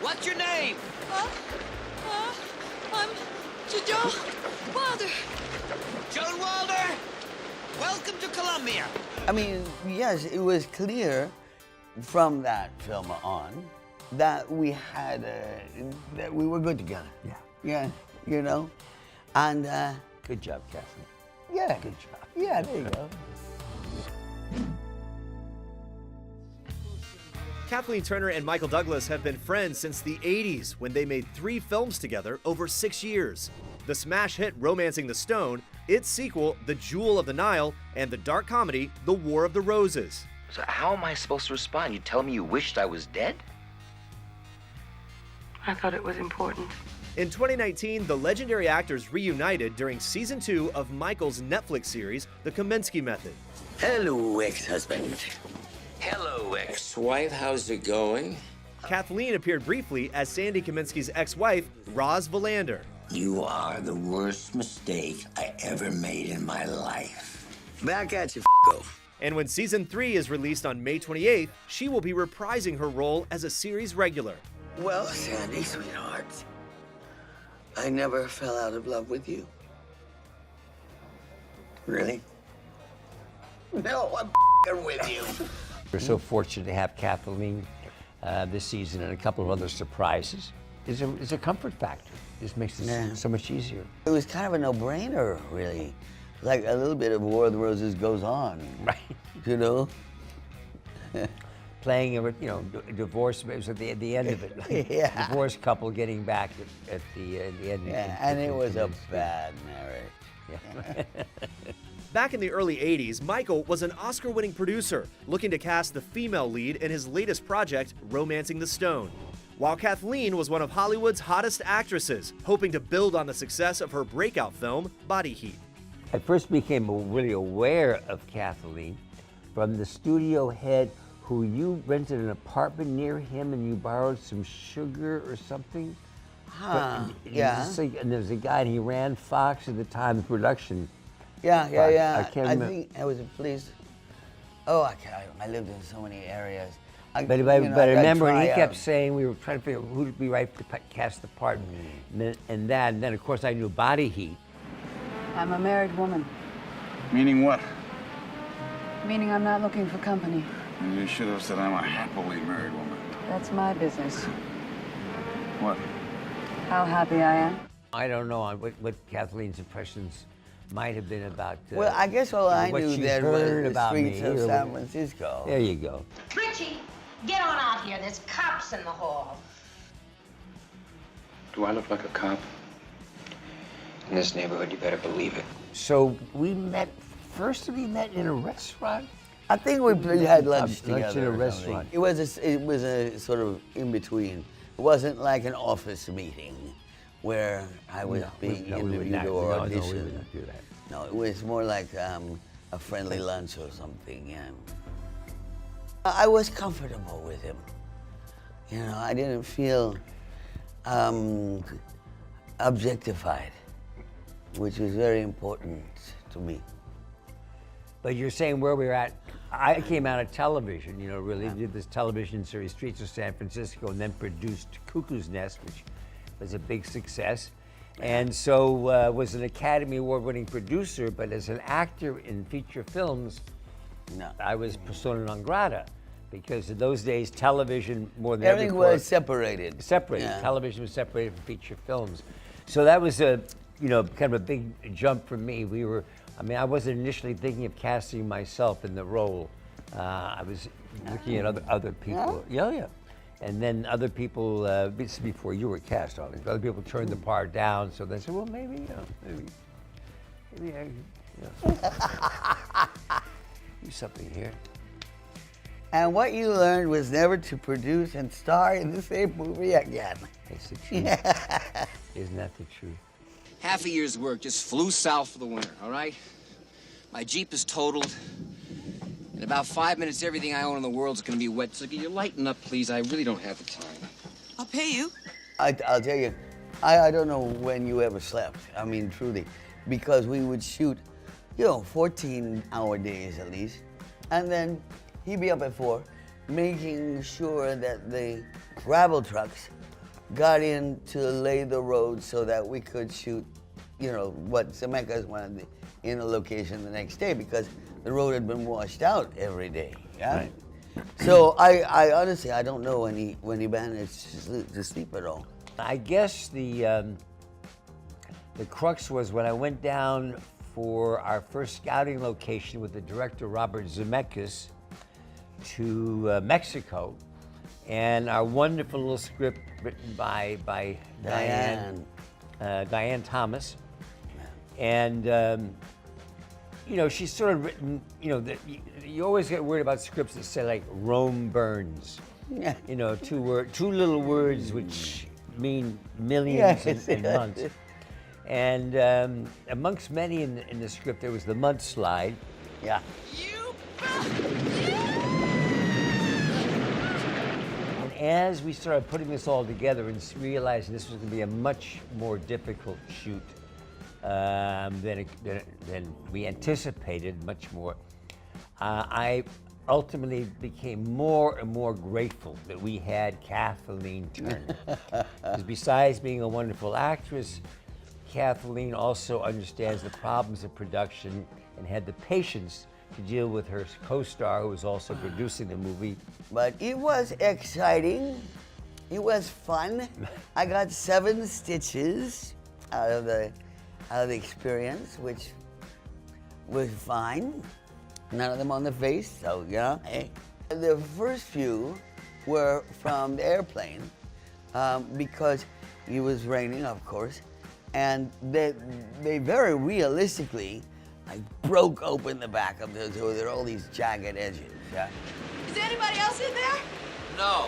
What's your name? I'm Joe Wilder. Joan Wilder? Welcome to Columbia. I mean, yes, it was clear from that film on that we had, that we were good together. Yeah. Yeah, you know? And, Good job, Kathleen. yeah. Good job. Yeah, there you go. Kathleen Turner and Michael Douglas have been friends since the 80s when they made 3 films together over 6 years. The smash hit Romancing the Stone, its sequel, The Jewel of the Nile, and the dark comedy, The War of the Roses. So how am I supposed to respond? You tell me you wished I was dead? I thought it was important. In 2019, the legendary actors reunited during season 2 of Michael's Netflix series, The Kominsky Method. Hello, ex-husband. Hello, ex-wife. How's it going? Kathleen appeared briefly as Sandy Kominsky's ex-wife, Roz Valander. You are the worst mistake I ever made in my life. Back at you, f***o. And when season 3 is released on May 28th, she will be reprising her role as a series regular. Well, Sandy, sweetheart, I never fell out of love with you. Really? No, I'm f***ing with you. We're so fortunate to have Kathleen this season and a couple of other surprises. It's a comfort factor. This makes it so much easier. It was kind of a no-brainer, really. Like a little bit of War of the Roses goes on. Right. You know? Playing a divorce, it was at the end of it. Like Yeah. Divorced couple getting back at the end. Yeah, and it was a bad marriage. Yeah. Back in the early 80s, Michael was an Oscar-winning producer looking to cast the female lead in his latest project, Romancing the Stone. While Kathleen was one of Hollywood's hottest actresses, hoping to build on the success of her breakout film, Body Heat. I first became really aware of Kathleen from the studio head who you rented an apartment near him and you borrowed some sugar or something. Yeah. And there was a guy and he ran Fox at the time, the production. Yeah. I can't remember. I think I was a police. Oh, I lived in so many areas. But I remember, and he kept saying, we were trying to figure out who would be right to cast the part. And then, of course, I knew Body Heat. I'm a married woman, Meaning what? meaning I'm not looking for company. You should have said I'm a happily married woman. That's my business. What? How happy I am. I don't know what Kathleen's impressions might have been about. Well, I guess all I what knew she then heard was the about streets me, of or San what- Francisco. There you go. Richie, get on out here. There's cops in the hall. Do I look like a cop? In this neighborhood, you better believe it. So we met in a restaurant. I think we had lunch together. Lunch in a or restaurant. something. It was a sort of in between. It wasn't like an office meeting where I was being interviewed or auditioned. No, we would not do that. No, it was more like a friendly lunch or something. Yeah. I was comfortable with him. You know, I didn't feel objectified, which was very important to me. But you're saying where we're at. I came out of television, really did this television series, Streets of San Francisco, and then produced Cuckoo's Nest, which was a big success. And so was an Academy Award-winning producer, but as an actor in feature films, I was persona non grata. Because in those days, television more than everything was separated. Yeah. Television was separated from feature films. So that was a, kind of a big jump for me. I wasn't initially thinking of casting myself in the role. I was looking at other people. Yeah. And then other people, this is before you were cast, obviously. Other people turned the part down, so they said, well, maybe do something here. And what you learned was never to produce and star in the same movie again. It's the truth. Isn't that the truth? Half a year's work just flew south for the winter, all right? My Jeep is totaled. In about 5 minutes, everything I own in the world is gonna be wet. So can you lighten up, please? I really don't have the time. I'll pay you. I'll tell you, I don't know when you ever slept. I mean, truly, because we would shoot, 14-hour days at least, and then he'd be up at 4, making sure that the gravel trucks got in to lay the road so that we could shoot, you know, what Zemeckis wanted in a location the next day because the road had been washed out every day. Yeah. Right. So I honestly, I don't know when he managed to sleep at all. I guess the crux was when I went down for our first scouting location with the director Robert Zemeckis to Mexico, and our wonderful little script written by Diane Thomas, and you know, she's sort of written. You know, you always get worried about scripts that say like Rome burns. Yeah. You know, two little words which mean millions and months. And amongst many in the script, there was the mudslide. Yeah. And as we started putting this all together and realizing this was going to be a much more difficult shoot than we anticipated, much more, I ultimately became more and more grateful that we had Kathleen Turner. Because besides being a wonderful actress, Kathleen also understands the problems of production and had the patience to deal with her co-star, who was also producing the movie. But it was exciting. It was fun. I got 7 stitches out of the experience, which was fine. None of them on the face, so yeah. The first few were from the airplane because it was raining, of course, and they very realistically like broke open the back of those. So there are all these jagged edges. Yeah. Is there anybody else in there? No.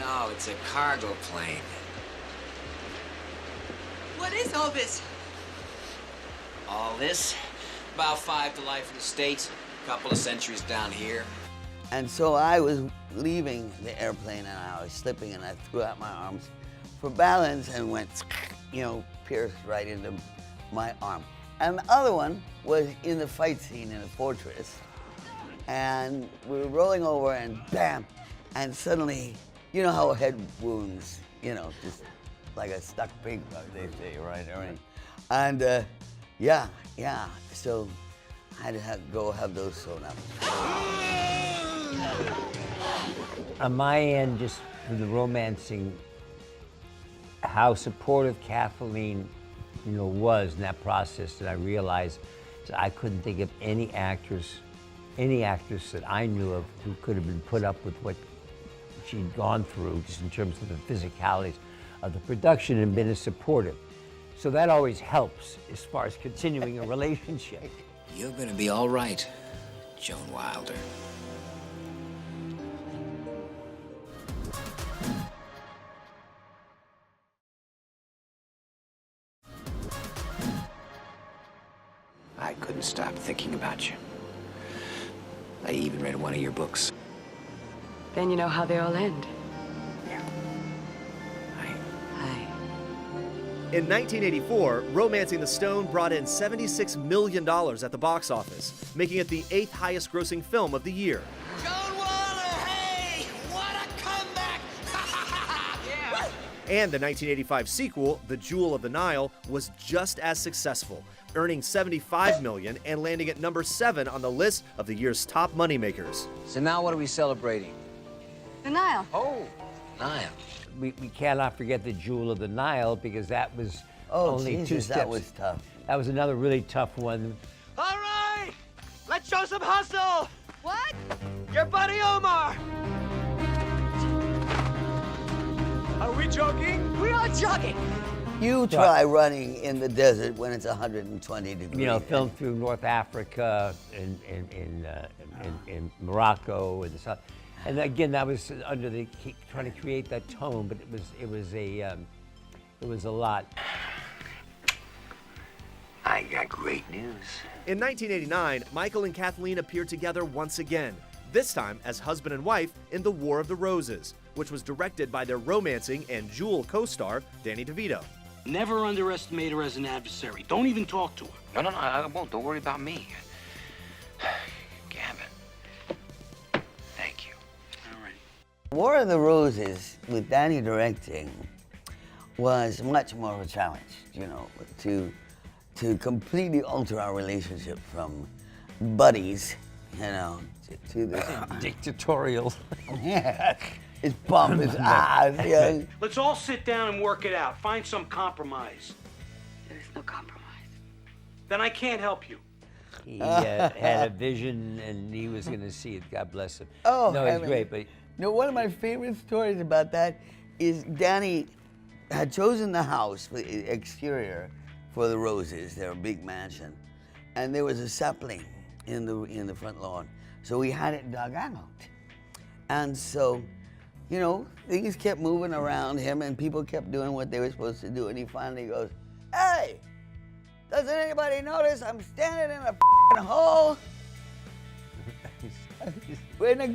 No, it's a cargo plane. What is all this? All this? About 5 to life in the States, a couple of centuries down here. And so I was leaving the airplane and I was slipping and I threw out my arms for balance and went, you know, pierced right into my arm. And the other one was in the fight scene in the fortress. And we were rolling over and bam! And suddenly, you know how head wounds, you know, just like a stuck pig, they say, right? And yeah, so I had to go have those sewn up. On my end, just for the romancing, how supportive Kathleen, you know, was in that process, that I realized that I couldn't think of any actress that I knew of who could have been put up with what she'd gone through, just in terms of the physicalities of the production, and been as supportive. So that always helps as far as continuing a relationship. You're gonna be all right, Joan Wilder. I couldn't stop thinking about you. I even read one of your books. Then you know how they all end. In 1984, Romancing the Stone brought in $76 million at the box office, making it the 8th highest grossing film of the year. Joan Wilder, hey! What a comeback! Yeah! And the 1985 sequel, The Jewel of the Nile, was just as successful, earning $75 million and landing at number 7 on the list of the year's top moneymakers. So now what are we celebrating? The Nile. Oh, Nile. We cannot forget The Jewel of the Nile, because that was only Jesus, 2 steps. that was tough. That was another really tough one. All right, let's show some hustle. What? Your buddy Omar. Are we jogging? We are jogging. You try running in the desert when it's 120 degrees. You know, filmed through North Africa and in Morocco and the South. And again, that was under the trying to create that tone, but it was a lot. I got great news. In 1989, Michael and Kathleen appeared together once again, this time as husband and wife in The War of the Roses, which was directed by their romancing and Jewel co-star, Danny DeVito. Never underestimate her as an adversary. Don't even talk to her. No, I won't. Don't worry about me. Gavin. Thank you. All right. War of the Roses, with Danny directing, was much more of a challenge, you know, to completely alter our relationship from buddies, you know, to this dictatorial. Yeah, his bump, his eyes, you know. Let's all sit down and work it out. Find some compromise. There is no compromise. Then I can't help you. He had a vision, and he was going to see it. God bless him. Oh, no, it's great. But no, one of my favorite stories about that is Danny had chosen the house, the exterior, for the Roses, their big mansion, and there was a sapling in the front lawn, so we had it dug out, and so, you know, things kept moving around him, and people kept doing what they were supposed to do, and he finally goes, "Hey, doesn't anybody notice I'm standing in a f***ing hole? We're in a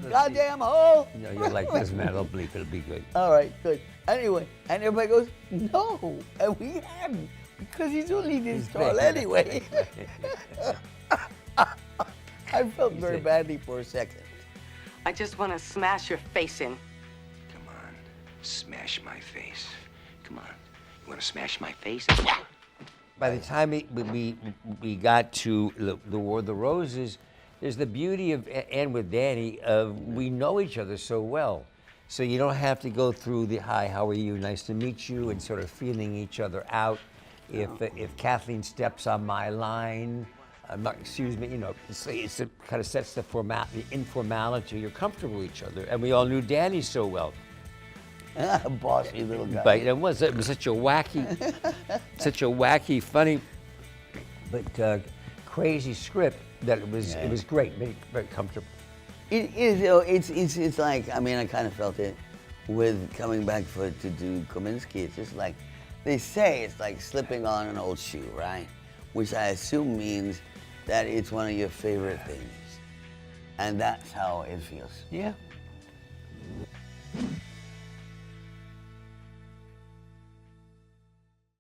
goddamn hole." no, you're like, doesn't matter, I'll bleep, it'll be good. All right, good. Anyway, and everybody goes, "No," and we hadn't, because he's only this tall anyway. I felt very badly for a second. I just want to smash your face in. Come on, smash my face. Come on, you want to smash my face? By the time we got to the War of the Roses, there's the beauty of, and with Danny, we know each other so well. So you don't have to go through the, "Hi, how are you? Nice to meet you," and sort of feeling each other out. If Kathleen steps on my line, excuse me, you know, it kind of sets the informality. You're comfortable with each other, and we all knew Danny so well. Bossy little guy. But it was such a wacky, funny, but crazy script that it was great, very, very comfortable. It is, you know, it's like, I mean, I kind of felt it with coming back to do Kominsky. It's just like, they say it's like slipping on an old shoe, right? Which I assume means that it's one of your favorite things. And that's how it feels. Yeah,